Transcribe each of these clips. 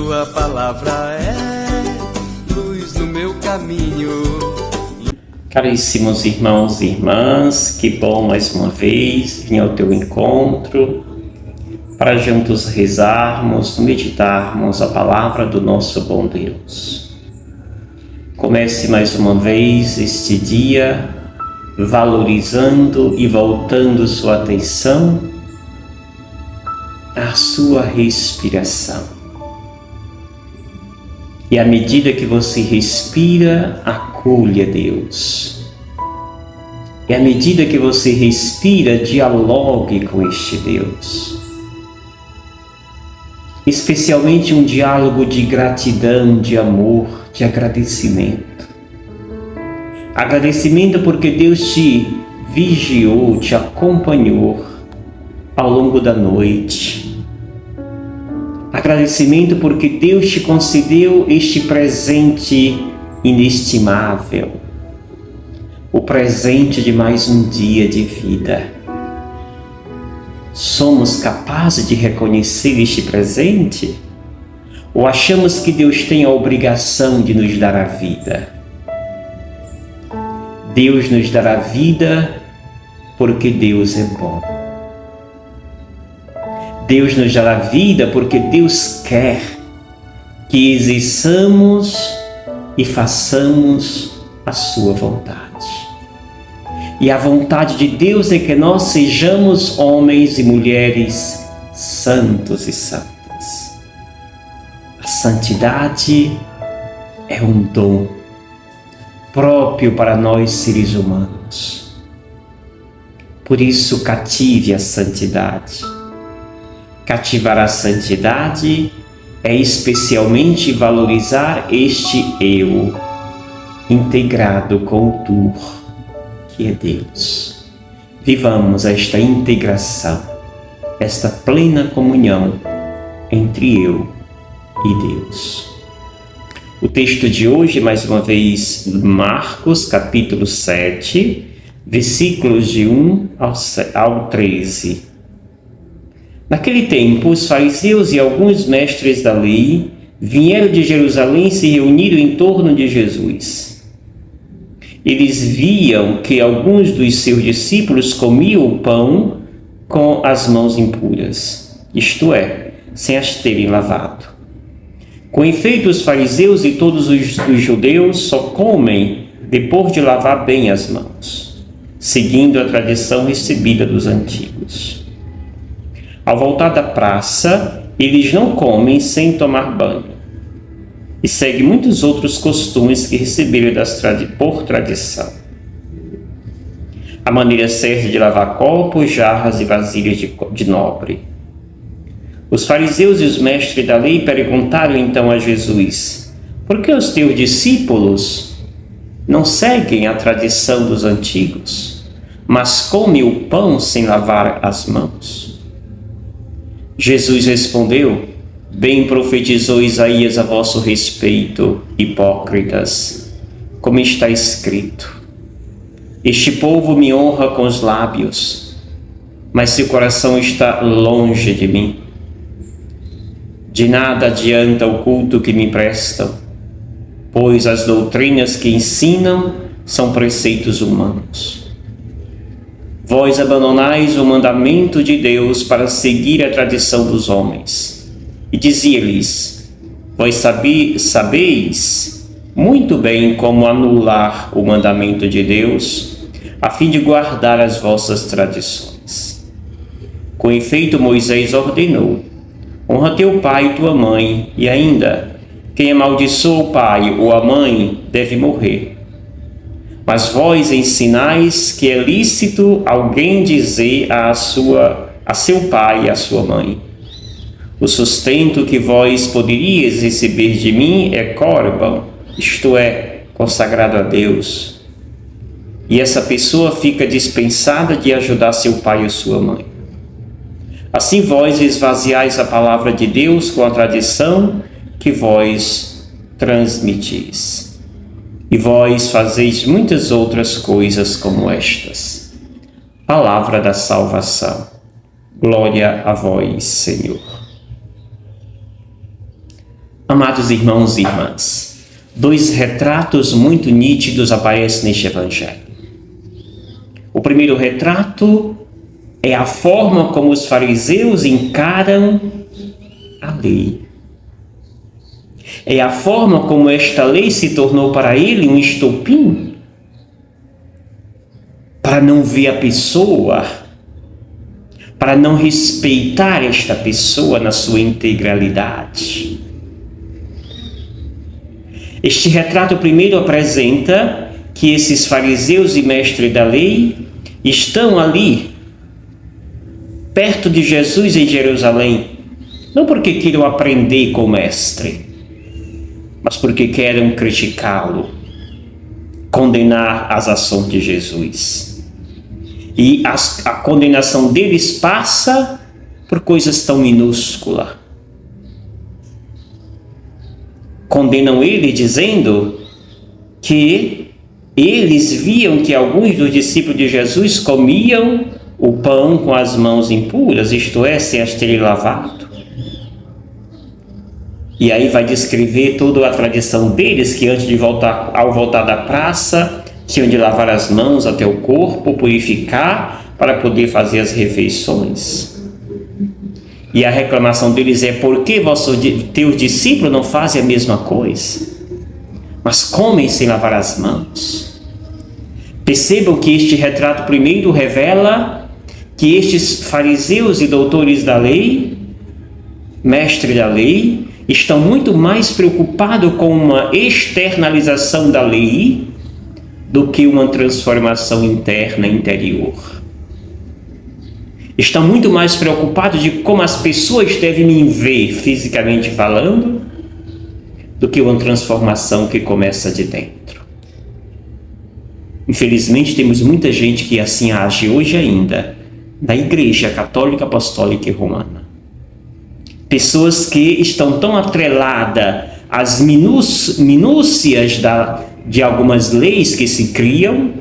tua palavra é luz no meu caminho. Caríssimos irmãos e irmãs, que bom mais uma vez vir ao teu encontro para juntos rezarmos, meditarmos a palavra do nosso bom Deus. Comece mais uma vez este dia valorizando e voltando sua atenção à sua respiração. E à medida que você respira, acolha Deus. E à medida que você respira, dialogue com este Deus. Especialmente um diálogo de gratidão, de amor, de agradecimento. Agradecimento porque Deus te vigiou, te acompanhou ao longo da noite. Agradecimento porque Deus te concedeu este presente inestimável, o presente de mais um dia de vida. Somos capazes de reconhecer este presente? Ou achamos que Deus tem a obrigação de nos dar a vida? Deus nos dará vida porque Deus é bom. Deus nos dará vida porque Deus quer que exerçamos e façamos a sua vontade. E a vontade de Deus é que nós sejamos homens e mulheres santos e santas. A santidade é um dom próprio para nós seres humanos. Por isso, cative a santidade. Cativar a santidade é especialmente valorizar este eu, integrado com o tu, que é Deus. Vivamos esta integração, esta plena comunhão entre eu e Deus. O texto de hoje, mais uma vez, Marcos, capítulo 7, versículos de 1 ao 13. Naquele tempo, os fariseus e alguns mestres da lei vieram de Jerusalém e se reuniram em torno de Jesus. Eles viam que alguns dos seus discípulos comiam o pão com as mãos impuras, isto é, sem as terem lavado. Com efeito, os fariseus e todos os judeus só comem depois de lavar bem as mãos, seguindo a tradição recebida dos antigos. Ao voltar da praça, eles não comem sem tomar banho e seguem muitos outros costumes que receberam por tradição. A maneira certa de lavar copos, jarras e vasilhas de nobre. Os fariseus e os mestres da lei perguntaram então a Jesus: por que os teus discípulos não seguem a tradição dos antigos, mas comem o pão sem lavar as mãos? Jesus respondeu: bem profetizou Isaías a vosso respeito, hipócritas, como está escrito: este povo me honra com os lábios, mas seu coração está longe de mim. De nada adianta o culto que me prestam, pois as doutrinas que ensinam são preceitos humanos. Vós abandonais o mandamento de Deus para seguir a tradição dos homens. E dizia-lhes: vós sabeis muito bem como anular o mandamento de Deus, a fim de guardar as vossas tradições. Com efeito, Moisés ordenou: honra teu pai e tua mãe, e ainda, quem amaldiçoa o pai ou a mãe deve morrer. Mas vós ensinais que é lícito alguém dizer a seu pai e a sua mãe: o sustento que vós poderíeis receber de mim é córban, isto é, consagrado a Deus. E essa pessoa fica dispensada de ajudar seu pai ou sua mãe. Assim vós esvaziais a palavra de Deus com a tradição que vós transmitis. E vós fazeis muitas outras coisas como estas. Palavra da salvação. Glória a vós, Senhor. Amados irmãos e irmãs, dois retratos muito nítidos aparecem neste Evangelho. O primeiro retrato é a forma como os fariseus encaram a lei. É a forma como esta lei se tornou para ele um estopim para não ver a pessoa, para não respeitar esta pessoa na sua integralidade. Este retrato primeiro apresenta que esses fariseus e mestres da lei estão ali, perto de Jesus em Jerusalém, não porque queiram aprender com o mestre, mas porque querem criticá-lo, condenar as ações de Jesus. E a condenação deles passa por coisas tão minúsculas. Condenam ele dizendo que eles viam que alguns dos discípulos de Jesus comiam o pão com as mãos impuras, isto é, sem as terem lavado. E aí vai descrever toda a tradição deles, que antes de ao voltar da praça, tinham de lavar as mãos até o corpo, purificar, para poder fazer as refeições. E a reclamação deles é: por que teus discípulos não fazem a mesma coisa, mas comem sem lavar as mãos? Percebam que este retrato primeiro revela que estes fariseus e doutores da lei, mestres da lei, estão muito mais preocupados com uma externalização da lei do que uma transformação interna interior. Estão muito mais preocupados de como as pessoas devem me ver, fisicamente falando, do que uma transformação que começa de dentro. Infelizmente, temos muita gente que assim age hoje ainda, na Igreja Católica, Apostólica e Romana. Pessoas que estão tão atreladas às minúcias de algumas leis que se criam,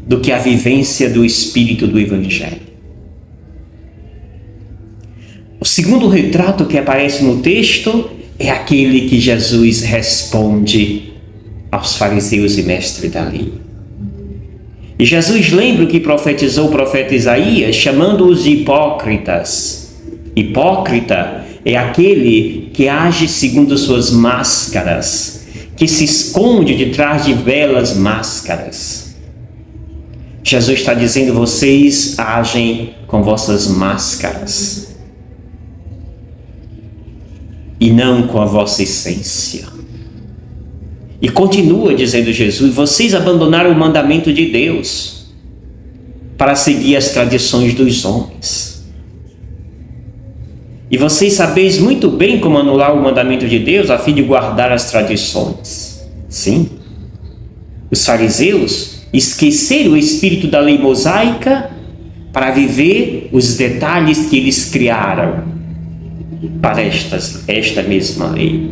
do que a vivência do Espírito do Evangelho. O segundo retrato que aparece no texto é aquele que Jesus responde aos fariseus e mestres da lei. E Jesus lembra o que profetizou o profeta Isaías, chamando-os de hipócritas. Hipócrita é aquele que age segundo suas máscaras, que se esconde de trás de belas máscaras. Jesus está dizendo: vocês agem com vossas máscaras e não com a vossa essência. E continua dizendo Jesus: vocês abandonaram o mandamento de Deus para seguir as tradições dos homens. E vocês sabeis muito bem como anular o mandamento de Deus a fim de guardar as tradições. Sim, os fariseus esqueceram o espírito da lei mosaica para viver os detalhes que eles criaram para esta mesma lei.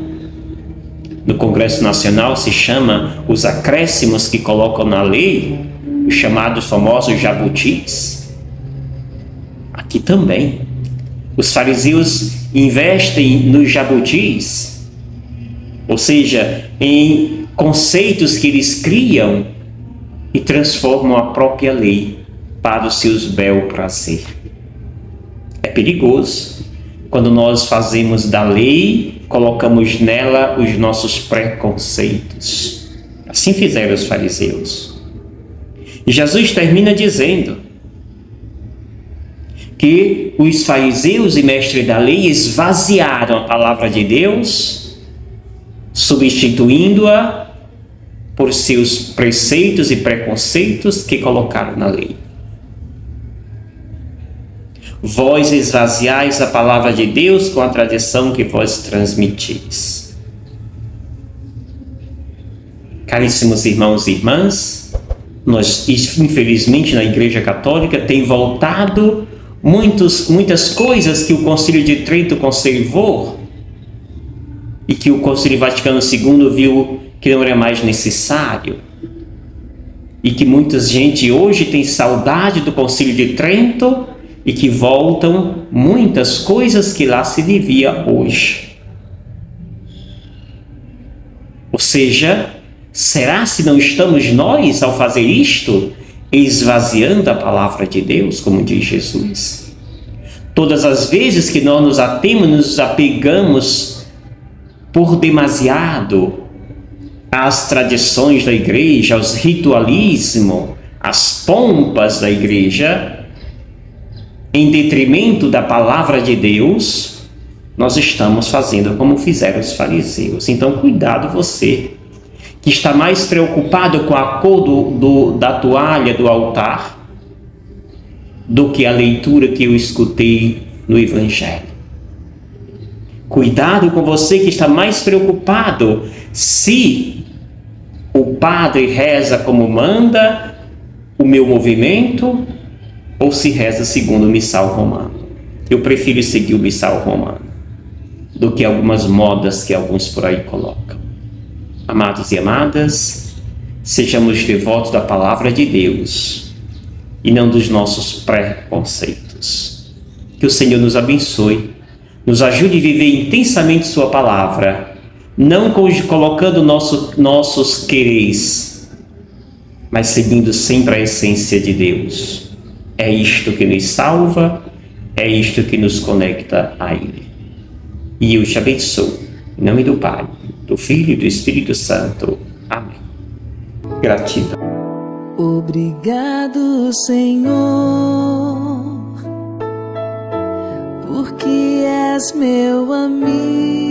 No Congresso Nacional se chama os acréscimos que colocam na lei, os chamados famosos jabutis. Aqui também. Os fariseus investem nos jabutis, ou seja, em conceitos que eles criam e transformam a própria lei para os seus bel prazer. É perigoso quando nós fazemos da lei, colocamos nela os nossos preconceitos. Assim fizeram os fariseus. E Jesus termina dizendo que os fariseus e mestres da lei esvaziaram a palavra de Deus, substituindo-a por seus preceitos e preconceitos que colocaram na lei. Vós esvaziais a palavra de Deus com a tradição que vós transmitis. Caríssimos irmãos e irmãs, nós, infelizmente, na Igreja Católica tem voltado muitas coisas que o Concílio de Trento conservou e que o Concílio Vaticano II viu que não era mais necessário, e que muita gente hoje tem saudade do Concílio de Trento e que voltam muitas coisas que lá se vivia hoje. seja, será se não estamos nós, ao fazer isto, esvaziando a palavra de Deus, como diz Jesus? Todas as vezes que nós nos atemos, nos apegamos por demasiado às tradições da igreja, aos ritualismos, às pompas da igreja, em detrimento da palavra de Deus, nós estamos fazendo como fizeram os fariseus. Então, cuidado você, que está mais preocupado com a cor da toalha do altar do que a leitura que eu escutei no Evangelho. Cuidado com você que está mais preocupado se o padre reza como manda o meu movimento ou se reza segundo o missal romano. Eu prefiro seguir o missal romano do que algumas modas que alguns por aí colocam. Amados e amadas, sejamos devotos da palavra de Deus e não dos nossos preconceitos. Que o Senhor nos abençoe, nos ajude a viver intensamente sua palavra, não colocando nossos quereres, mas seguindo sempre a essência de Deus. É isto que nos salva, é isto que nos conecta a Ele. E eu te abençoo, em nome do Pai, do Filho e do Espírito Santo. Amém. Gratidão. Obrigado, Senhor, porque és meu amigo.